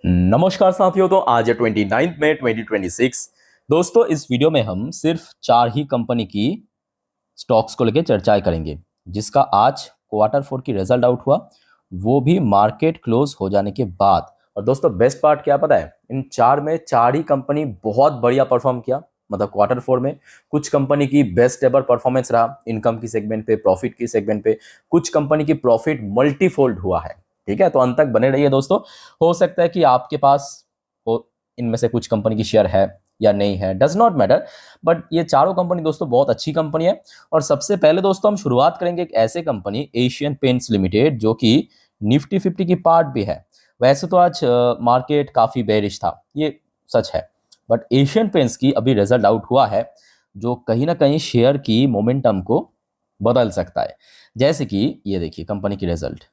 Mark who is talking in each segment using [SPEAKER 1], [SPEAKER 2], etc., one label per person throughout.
[SPEAKER 1] नमस्कार साथियों। तो आज है 29 मई 2026। दोस्तों, इस वीडियो में हम सिर्फ 4 ही कंपनी की स्टॉक्स को लेकर चर्चाएं करेंगे जिसका आज क्वार्टर 4 की रिजल्ट आउट हुआ, वो भी मार्केट क्लोज हो जाने के बाद। और दोस्तों, बेस्ट पार्ट क्या पता है, इन 4 में 4 ही कंपनी बहुत बढ़िया परफॉर्म किया। मतलब क्वार्टर 4 में कुछ कंपनी की बेस्ट एवर परफॉर्मेंस रहा इनकम की सेगमेंट पे, प्रॉफिट की सेगमेंट पे। कुछ कंपनी की प्रॉफिट मल्टीफोल्ड हुआ है। ठीक है, तो अंत तक बने रहिए दोस्तों। हो सकता है कि आपके पास हो इनमें से कुछ कंपनी की शेयर है या नहीं है, डज नॉट मैटर। बट ये चारों कंपनी दोस्तों बहुत अच्छी कंपनी है। और सबसे पहले दोस्तों हम शुरुआत करेंगे एक ऐसे कंपनी एशियन पेंट्स लिमिटेड, जो कि निफ्टी 50 की पार्ट भी है। वैसे तो आज मार्केट काफी बेरिश था, ये सच है। बट एशियन पेंट्स की अभी रिजल्ट आउट हुआ है, जो कहीं ना कहीं शेयर की मोमेंटम को बदल सकता है। जैसे कि ये देखिए कंपनी की रिजल्ट।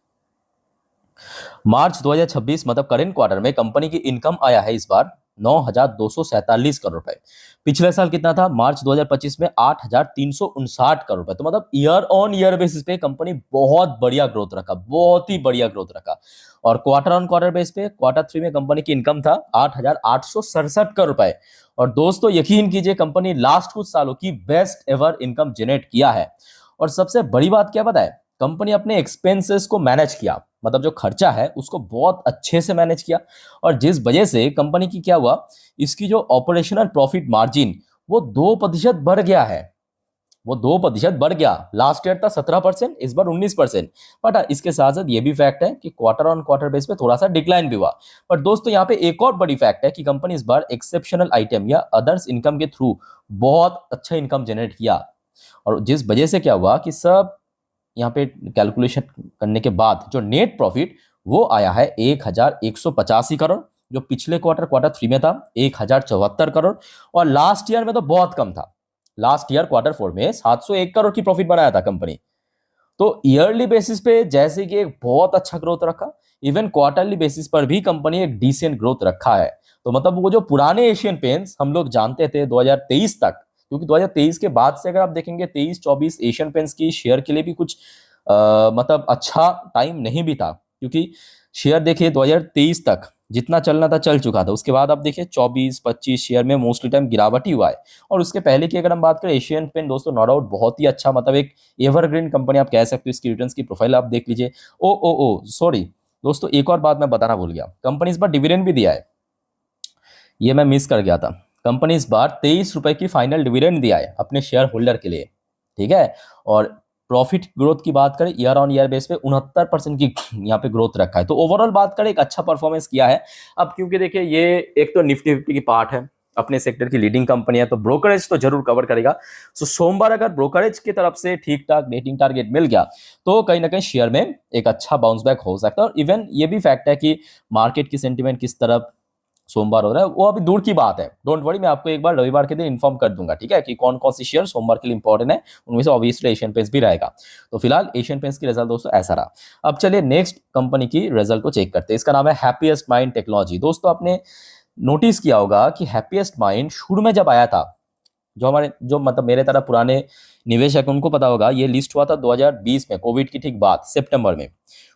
[SPEAKER 1] मार्च 2026 मतलब करेंट क्वार्टर में कंपनी की इनकम आया है इस बार 9,247 करोड़ रुपए। पिछले साल कितना था मार्च 2025 में? 8,359 करोड़ रुपए। तो मतलब ईयर ऑन ईयर बेसिस पे कंपनी बहुत बढ़िया ग्रोथ रखा, बहुत ही बढ़िया ग्रोथ रखा। और क्वार्टर ऑन क्वार्टर बेस पे क्वार्टर 3 में कंपनी की इनकम था 8,867 करोड़ रुपए। और दोस्तों यकीन कीजिए, कंपनी लास्ट कुछ सालों की बेस्ट एवर इनकम जनरेट किया है। और सबसे बड़ी बात क्या पता है, कंपनी अपने एक्सपेंसेस को मैनेज किया, मतलब जो खर्चा है उसको बहुत अच्छे से मैनेज किया। और जिस वजह से कंपनी की क्या हुआ, इसकी जो ऑपरेशनल प्रॉफिट मार्जिन वो 2% बढ़ गया है। वो 2% बढ़ गया। लास्ट ईयर था 17%, इस बार 19%। बट इसके साथ साथ ये भी फैक्ट है कि क्वार्टर ऑन क्वार्टर बेस पे थोड़ा सा डिक्लाइन भी हुआ। बट दोस्तों यहाँ पे एक और बड़ी फैक्ट है कि कंपनी इस बार एक्सेप्शनल आइटम या अदर्स इनकम के थ्रू बहुत अच्छा इनकम जनरेट किया। और जिस वजह से क्या हुआ कि सब यहाँ पे कैलकुलेशन करने के बाद जो नेट प्रॉफिट वो आया है 1,185 करोड़, जो पिछले क्वार्टर 3 में था 1,074 करोड़। और लास्ट ईयर में तो बहुत कम था। लास्ट ईयर क्वार्टर 4 में 701 करोड़ की प्रॉफिट बनाया था कंपनी। तो ईयरली बेसिस पे जैसे कि एक बहुत अच्छा ग्रोथ रखा, इवन क्वार्टरली बेसिस पर भी कंपनी एक डिसेंट ग्रोथ रखा है। तो मतलब वो जो पुराने एशियन पेंट्स हम लोग जानते थे 2023 तक, क्योंकि 2023 के बाद से अगर आप देखेंगे 23-24 एशियन पेंट्स की शेयर के लिए भी कुछ मतलब अच्छा टाइम नहीं भी था। क्योंकि शेयर देखिए 2023 तक जितना चलना था चल चुका था। उसके बाद आप देखिए 24-25 शेयर में मोस्टली टाइम गिरावट ही हुआ है। और उसके पहले की अगर हम बात करें, एशियन पेंट दोस्तों नो डाउट बहुत ही अच्छा, मतलब एक एवरग्रीन कंपनी आप कह सकते हो। इसकी रिटर्न्स की प्रोफाइल आप देख लीजिए। ओ ओ ओ सॉरी दोस्तों, एक और बात मैं बताना भूल गया, कंपनी इस बार डिविडेंड भी दिया है, ये मैं मिस कर गया था। कंपनी इस बार 23 रुपए की फाइनल डिविडेंड दिया है अपने शेयर होल्डर के लिए। ठीक है। और प्रॉफिट ग्रोथ की बात करें ईयर ऑन ईयर बेस पे 69% की यहाँ पे ग्रोथ रखा है। तो ओवरऑल बात करें एक अच्छा परफॉर्मेंस किया है। अब क्योंकि देखिए ये एक तो निफ्टी 50 की पार्ट है, अपने सेक्टर की लीडिंग कंपनी है, तो ब्रोकरेज तो जरूर कवर करेगा। सो सोमवार अगर ब्रोकरेज की तरफ से ठीक ठाक रेटिंग टारगेट मिल गया तो कहीं ना कहीं शेयर में एक अच्छा बाउंस बैक हो सकता है। और इवन ये भी फैक्ट है कि मार्केट की सेंटीमेंट किस तरफ सोमवार हो रहा है वो अभी दूर की बात है। डोंट वरी, मैं आपको एक बार रविवार के दिन इन्फॉर्म कर दूंगा, ठीक है, कि कौन कौन सी शेयर सोमवार के लिए इंपॉर्टेंट है। उनमें से ऑब्वियसली एशियन पेंट्स भी रहेगा। तो फिलहाल एशियन पेंट्स की रिजल्ट दोस्तों ऐसा रहा। अब चलिए नेक्स्ट कंपनी की रिजल्ट को चेक करते हैं। इसका नाम है हैप्पीएस्ट माइंड टेक्नोलॉजी। दोस्तों आपने नोटिस किया होगा कि हैप्पीएस्ट माइंड शुरू में जब आया था, जो मतलब मेरे तरह पुराने निवेशक उनको पता होगा, ये लिस्ट हुआ था 2020 में, कोविड की ठीक बाद सितंबर में।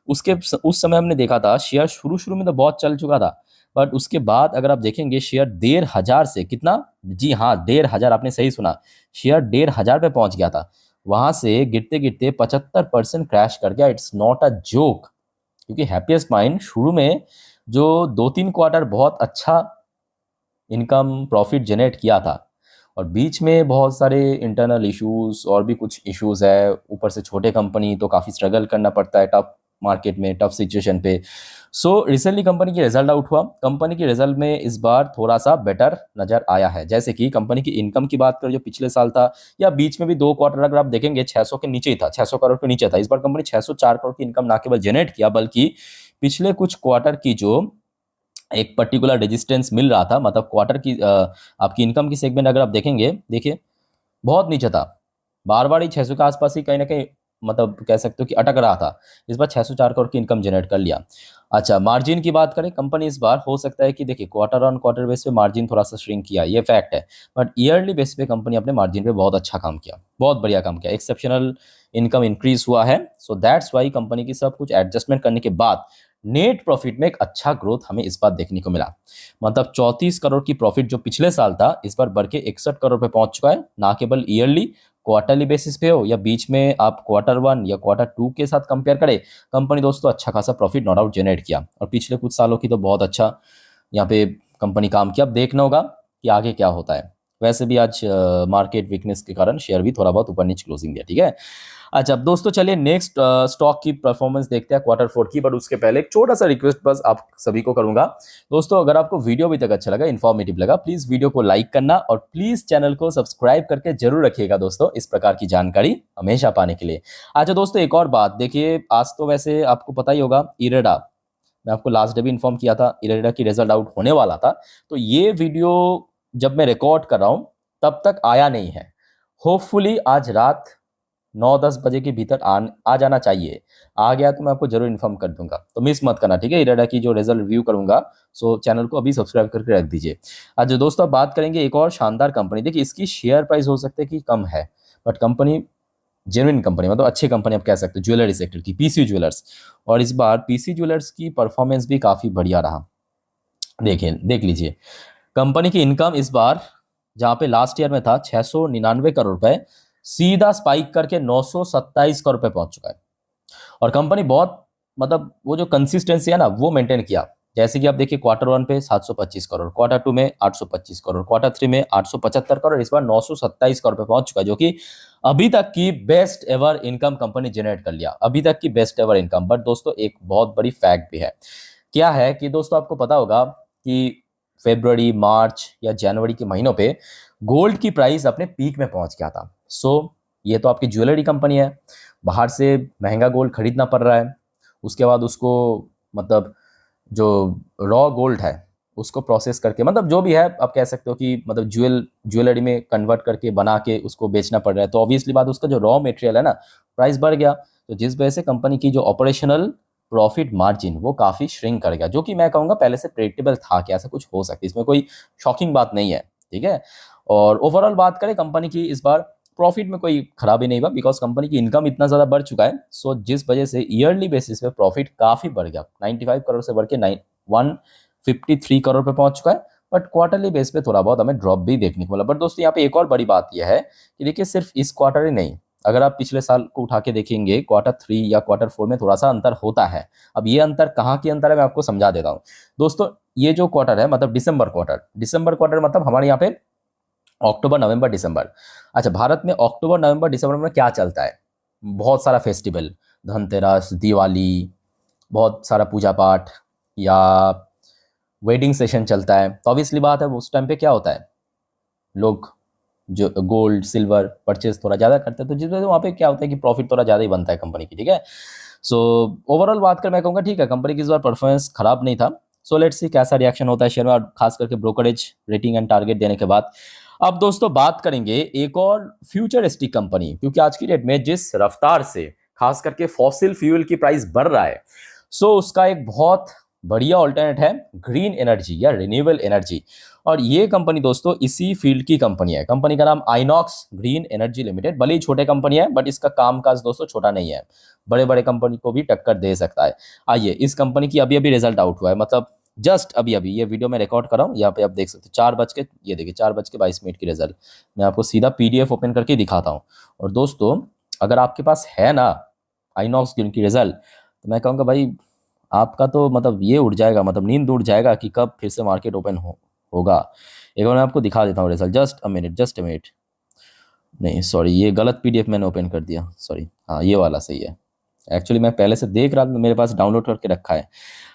[SPEAKER 1] उस समय हमने देखा था शेयर शुरू शुरू में तो बहुत चल चुका था। बट उसके बाद अगर आप देखेंगे शेयर 1,500 से कितना, जी हाँ 1,500, आपने सही सुना, शेयर 1,500 पे पहुंच गया था। वहां से गिरते गिरते 75% क्रैश कर गया। It's not a joke. क्योंकि हैप्पीएस्ट माइंड शुरू में जो 2-3 क्वार्टर बहुत अच्छा इनकम प्रॉफिट जनरेट किया था, और बीच में बहुत सारे इंटरनल इश्यूज और भी कुछ इश्यूज है, ऊपर से छोटे कंपनी तो काफ़ी स्ट्रगल करना पड़ता है टफ मार्केट में, टफ सिचुएशन पे। सो रिसेंटली कंपनी की रिजल्ट आउट हुआ। कंपनी की रिजल्ट में इस बार थोड़ा सा बेटर नजर आया है। जैसे कि कंपनी की इनकम की बात करें, जो पिछले साल था या बीच में भी 2 क्वार्टर अगर आप देखेंगे 600 के नीचे ही था, 600 करोड़ के नीचे था। इस बार कंपनी 604 करोड़ की इनकम ना केवल जनरेट किया, बल्कि पिछले कुछ क्वार्टर की जो एक पर्टिकुलर रेजिस्टेंस मिल रहा था, मतलब क्वार्टर की आपकी इनकम की सेगमेंट अगर आप देखेंगे, देखिए बहुत नीचे था। बार बार ही 600 के आसपास ही कहीं ना कहीं मतलब कह सकते हो कि अटक रहा था। इस बार 604 करोड़ की इनकम जनरेट कर लिया। अच्छा, मार्जिन की बात करें, कंपनी इस बार हो सकता है कि देखिए क्वार्टर ऑन क्वार्टर बेस पे मार्जिन थोड़ा सा श्रिंक किया, ये फैक्ट है। बट ईयरली बेस पे कंपनी अपने मार्जिन पे बहुत अच्छा काम किया, बहुत बढ़िया काम किया। एक्सेप्शनल इनकम इंक्रीज हुआ है। सो दैट्स वाई कंपनी की सब कुछ एडजस्टमेंट करने के बाद नेट प्रॉफिट में एक अच्छा ग्रोथ हमें इस बार देखने को मिला। मतलब 34 करोड़ की प्रॉफिट जो पिछले साल था इस बार बढ़ के 61 करोड़ पे पहुंच चुका है। ना केवल ईयरली, क्वार्टरली बेसिस पे हो या बीच में आप Q1 या Q2 के साथ कंपेयर करें, कंपनी दोस्तों अच्छा खासा प्रॉफिट नो डाउट जनरेट किया। और पिछले कुछ सालों की तो बहुत अच्छा यहाँ पे कंपनी काम किया। अब देखना होगा कि आगे क्या होता है। वैसे भी आज मार्केट वीकनेस के कारण शेयर भी थोड़ा बहुत ऊपर नीचे क्लोजिंग दिया, ठीक है। अच्छा अब दोस्तों चलिए नेक्स्ट स्टॉक की परफॉर्मेंस देखते हैं Q4 की। बट उसके पहले एक छोटा सा रिक्वेस्ट बस आप सभी को करूंगा दोस्तों, अगर आपको वीडियो अभी तक अच्छा लगा, इन्फॉर्मेटिव लगा, प्लीज वीडियो को लाइक करना और प्लीज चैनल को सब्सक्राइब करके जरूर रखिएगा दोस्तों, इस प्रकार की जानकारी हमेशा पाने के लिए। अच्छा दोस्तों एक और बात देखिए, आज तो वैसे आपको पता ही होगा इरेडा, मैं आपको लास्ट डे भी इन्फॉर्म किया था इरेडा की रिजल्ट आउट होने वाला था। तो ये वीडियो जब मैं रिकॉर्ड कर रहा हूं तब तक आया नहीं है। होपफुली आज रात 9-10 बजे के भीतर आ जाना चाहिए। आ गया तो मैं आपको जरूर इन्फॉर्म कर दूंगा, तो मिस मत करना, ठीक है। इरेडा की जो रिजल्ट रिव्यू करूंगा, सो चैनल को अभी सब्सक्राइब करके रख दीजिए। आज दोस्तों अब बात करेंगे एक और शानदार कंपनी। देखिए इसकी शेयर प्राइस हो सकता है कि कम है, बट कंपनी जेन्युइन कंपनी, मतलब अच्छी कंपनी आप कह सकते हो ज्वेलरी सेक्टर की, पीसी ज्वेलर्स। और इस बार पीसी ज्वेलर्स की परफॉर्मेंस भी काफ़ी बढ़िया रहा। देखिए देख लीजिए कंपनी की इनकम इस बार जहाँ पे लास्ट ईयर में था 699 करोड़ रुपए, सीधा स्पाइक करके 927 करोड़ रुपए पहुंच चुका है। और कंपनी बहुत मतलब वो जो कंसिस्टेंसी है ना वो मेंटेन किया। जैसे कि आप देखिए Q1 पे 725 करोड़, Q2 में 825 करोड़, Q3 में 875 करोड़, इस बार 927 करोड़ पे पहुंच चुका है, जो कि अभी तक की best ever income company generate कर लिया, अभी तक की बेस्ट एवर इनकम। बट दोस्तों एक बहुत बड़ी फैक्ट भी है, क्या है कि दोस्तों आपको पता होगा कि फरवरी, मार्च या जनवरी के महीनों पे गोल्ड की प्राइस अपने पीक में पहुंच गया था। सो ये तो आपकी ज्वेलरी कंपनी है, बाहर से महंगा गोल्ड खरीदना पड़ रहा है, उसके बाद उसको मतलब जो रॉ गोल्ड है उसको प्रोसेस करके, मतलब जो भी है आप कह सकते हो कि मतलब ज्वेलरी में कन्वर्ट करके बना के उसको बेचना पड़ रहा है। तो ऑब्वियसली बात उसका जो रॉ मटेरियल है ना, प्राइस बढ़ गया। तो जिस वजह से कंपनी की जो ऑपरेशनल प्रॉफिट मार्जिन वो काफ़ी श्रिंक कर गया, जो कि मैं कहूँगा पहले से प्रेडिक्टेबल था कि ऐसा कुछ हो सकता है, इसमें कोई शॉकिंग बात नहीं है, ठीक है। और ओवरऑल बात करें कंपनी की, इस बार प्रॉफिट में कोई खराबी नहीं हुआ, बिकॉज कंपनी की इनकम इतना ज़्यादा बढ़ चुका है। सो जिस वजह से ईयरली बेसिस पे प्रॉफिट काफ़ी बढ़ गया, 95 करोड़ से बढ़ के 153 करोड़ पे पहुंच चुका है। बट क्वार्टरली बेस पे थोड़ा बहुत हमें ड्रॉप भी देखने को मिला। बट दोस्तों यहाँ पे एक और बड़ी बात यह है कि देखिए सिर्फ इस क्वार्टर ही नहीं, अगर आप पिछले साल को उठा के देखेंगे Q3 या Q4 में थोड़ा सा अंतर होता है। अब ये अंतर कहाँ की अंतर है मैं आपको समझा देता हूँ दोस्तों। ये जो क्वार्टर है मतलब दिसंबर क्वार्टर मतलब हमारे यहाँ पे अक्टूबर, नवंबर, दिसंबर। अच्छा भारत में अक्टूबर, नवंबर, दिसंबर में क्या चलता है? बहुत सारा फेस्टिवल, धनतेरस, दिवाली, बहुत सारा पूजा पाठ या वेडिंग सेशन चलता है। तो ऑब्वियसली बात है उस टाइम पे क्या होता है, लोग जो गोल्ड सिल्वर परचेज थोड़ा ज़्यादा करते हैं, तो जिस वजह से वहाँ पे क्या होता है कि प्रॉफिट थोड़ा ज़्यादा ही बनता है कंपनी की, ठीक है। सो ओवरऑल बात कर मैं कहूँगा ठीक है, कंपनी की इस बार परफॉर्मेंस खराब नहीं था। सो लेट्स सी कैसा रिएक्शन होता है शेयर में, और खास करके ब्रोकरेज रेटिंग एंड टारगेट देने के बाद। अब दोस्तों बात करेंगे एक और फ्यूचरिस्टिक कंपनी, क्योंकि आज की डेट में जिस रफ्तार से खास करके फॉसिल फ्यूल की प्राइस बढ़ रहा है, सो उसका एक बहुत बढ़िया ऑल्टरनेट है ग्रीन एनर्जी या रिन्यूएबल एनर्जी। और ये कंपनी दोस्तों इसी फील्ड की कंपनी है। कंपनी का नाम आइनॉक्स ग्रीन एनर्जी लिमिटेड। भले ही छोटे कंपनी है बट इसका कामकाज दोस्तों छोटा नहीं है, बड़े बड़े कंपनी को भी टक्कर दे सकता है। आइए इस कंपनी की अभी अभी रिजल्ट आउट हुआ है, मतलब जस्ट अभी अभी ये वीडियो मैं रिकॉर्ड कर रहा हूँ, यहाँ पे आप देख सकते हो 4 बज के, ये देखिए 4:22 की रिजल्ट। मैं आपको सीधा PDF ओपन करके दिखाता हूँ। और दोस्तों अगर आपके पास है ना आइनॉक्स ग्रीन की रिजल्ट, तो मैं कहूँगा भाई आपका तो मतलब ये उड़ जाएगा, मतलब नींद उड़ जाएगा कि कब फिर से मार्केट ओपन होगा। एक बार मैं आपको दिखा देता हूँ रिजल्ट, जस्ट अ मिनट। नहीं सॉरी, ये गलत PDF मैंने ओपन कर दिया, सॉरी। हाँ ये वाला सही है, एक्चुअली मैं पहले से देख रहा था, मेरे पास डाउनलोड करके रखा है।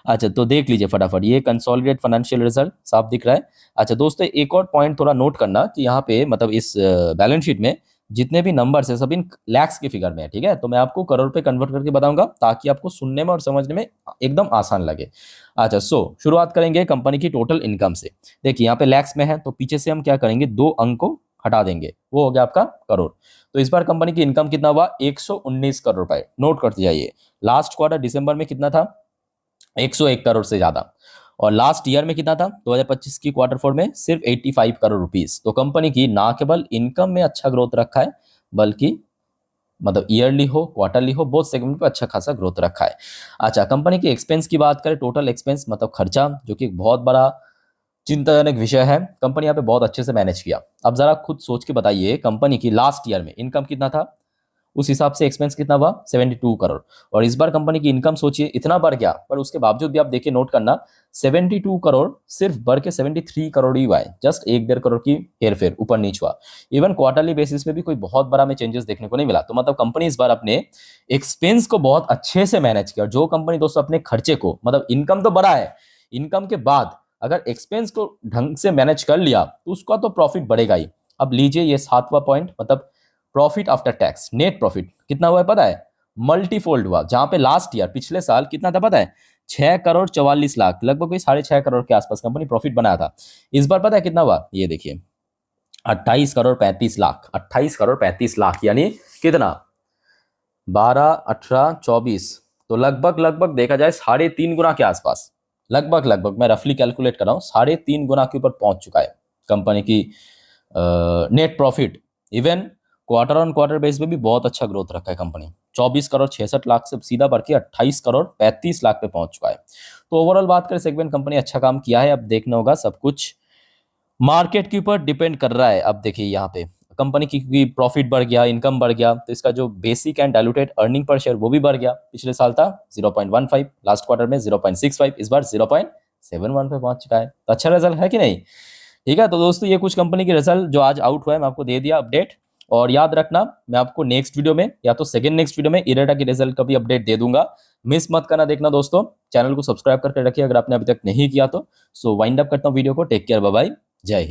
[SPEAKER 1] अच्छा तो देख लीजिए फटाफट, ये कंसोलिडेट फाइनेंशियल रिजल्ट साफ दिख रहा है। अच्छा दोस्तों एक और पॉइंट थोड़ा नोट करना कि यहाँ पे मतलब इस बैलेंस शीट में जितने भी नंबर्स है सब इन लैक्स के फिगर में है, ठीक है। तो मैं आपको करोड़ पे कन्वर्ट करके बताऊंगा ताकि आपको सुनने में और समझने में एकदम आसान लगे। अच्छा शुरुआत करेंगे कंपनी की टोटल इनकम से। देखिए यहाँ पे लैक्स में है तो पीछे से हम क्या करेंगे, 2 अंक को हटा देंगे, वो हो गया आपका करोड़। तो इस बार कंपनी की इनकम कितना हुआ, 119 करोड़ रुपए। नोट करते जाइए, लास्ट क्वार्टर दिसंबर में कितना था, 101 करोड़ से ज्यादा। और लास्ट ईयर में कितना था, 2025 की Q4 में सिर्फ 85 करोड़ रुपीस। तो कंपनी की ना केवल इनकम में अच्छा ग्रोथ रखा है, बल्कि मतलब ईयरली हो क्वार्टरली हो, बोथ सेगमेंट पे अच्छा खासा ग्रोथ रखा है। अच्छा, कंपनी के एक्सपेंस की बात करें, टोटल एक्सपेंस मतलब खर्चा, जो कि एक बहुत बड़ा चिंताजनक विषय है, कंपनी यहाँ पे बहुत अच्छे से मैनेज किया। अब जरा खुद सोच के बताइए, कंपनी की लास्ट ईयर में इनकम कितना था, उस हिसाब से एक्सपेंस कितना हुआ, 72 करोड़। और इस बार कंपनी की इनकम सोचिए इतना बढ़ गया, पर उसके बावजूद भी आप देखिए, नोट करना, 72 करोड़ सिर्फ बढ़ के 73 करोड़ ही हुआ है, जस्ट 1-1.5 करोड़ की हेरफेर ऊपर नीच हुआ। इवन क्वार्टरली बेसिस पे भी कोई बहुत बड़ा में चेंजेस देखने को नहीं मिला। तो मतलब कंपनी इस बार अपने एक्सपेंस को बहुत अच्छे से मैनेज किया। जो कंपनी दोस्तों अपने खर्चे को, मतलब इनकम तो बढ़ा है, इनकम के बाद अगर एक्सपेंस को ढंग से मैनेज कर लिया तो उसका तो प्रॉफिट बढ़ेगा ही। अब लीजिए ये 7वां पॉइंट, मतलब profit after tax, net profit कितना हुआ है पता है, मल्टीफोल्ड हुआ। जहां पे लास्ट ईयर पिछले साल कितना था पता है, 6 करोड़ 44 लाख, लगभग कोई 6.5 करोड़ के आसपास कंपनी प्रॉफिट बनाया था। इस बार पता है कितना हुआ, ये देखिए 28 करोड़ 35 लाख, 28 करोड़ 35 लाख, यानी कितना, 12, 18, 24, तो लगभग देखा जाए 3.5 गुना के आसपास, लगभग मैं रफली कैलकुलेट कर रहा हूँ, 3.5 गुना के ऊपर पहुंच चुका है कंपनी की net profit. Even quarter on quarter base पे भी बहुत अच्छा ग्रोथ रखा है कंपनी, 24 करोड़ 66 लाख से सीधा बढ़ के 28 करोड़ 35 लाख पे पहुंच चुका है। तो ओवरऑल बात करें सेगमेंट, कंपनी अच्छा काम किया है। अब देखना होगा, सब कुछ मार्केट के ऊपर डिपेंड कर रहा है। अब देखिए यहाँ पे कंपनी की प्रॉफिट बढ़ गया, इनकम बढ़ गया, तो इसका जो basic and diluted earning per share वो भी बढ़ गया। पिछले साल था 0.15, लास्ट क्वार्टर में 0.65, इस बार 0.71 पे पहुंच चुका है। तो अच्छा रिजल्ट है कि नहीं। ठीक है, तो दोस्तों ये कुछ कंपनी के रिजल्ट जो आज आउट हुआ है, मैं आपको दे दिया अपडेट। और याद रखना, मैं आपको नेक्स्ट वीडियो में या तो सेकंड नेक्स्ट वीडियो में इरेडा के रिजल्ट का भी अपडेट दे दूंगा, मिस मत करना देखना दोस्तों। चैनल को सब्सक्राइब करके रखिए अगर आपने अभी तक नहीं किया तो। सो वाइंड अप करता हूँ वीडियो को, टेक केयर, बाय बाय, जय हिंद।